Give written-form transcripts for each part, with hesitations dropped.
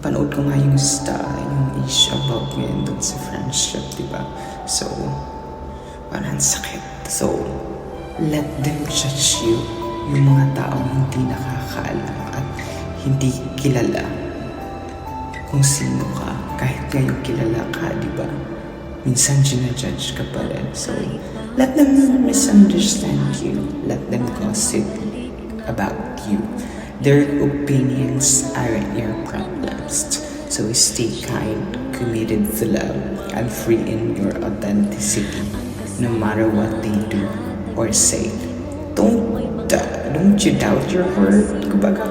napanood ko nga yung issue about ngayon dun sa friendship, diba? So, parang sakit. So, let them judge you. Yung mga taong hindi nakakaalam at hindi kilala kung sino ka. Kahit ngayon kilala ka, diba? Minsan ginajudge ka pa rin. So, let them misunderstand you. Let them gossip about you. Their opinions aren't your problems. So stay kind, committed to love, and free in your authenticity, no matter what they do or say. Don't you doubt your worth, kumbaga,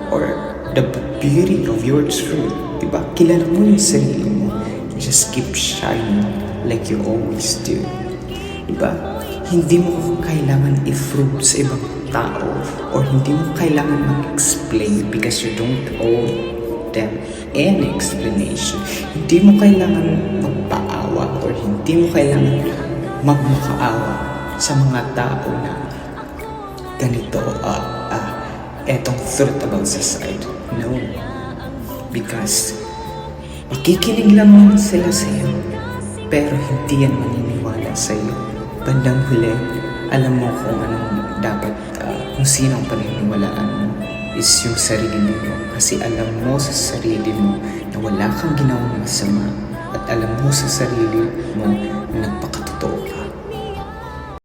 or the beauty of your truth, diba? Kilala mo yung sarili mo. Just keep shining like you always do, diba? Hindi mo kailangan i-prove sa ibang tao or hindi mo kailangan mag-explain because you don't owe them any explanation. Hindi mo kailangan magpaawa or hindi mo kailangan magmakaawa sa mga tao na ganito, etong truth about society. No. Because makikinig lang sila sa'yo pero hindi yan maniniwala sa'yo. Bandang huli, alam mo kung anong dapat, kung sino ang paniniwalaan mo is yung sarili mo. Kasi alam mo sa sarili mo na wala kang ginawang masama at alam mo sa sarili mo na nagpakatotoo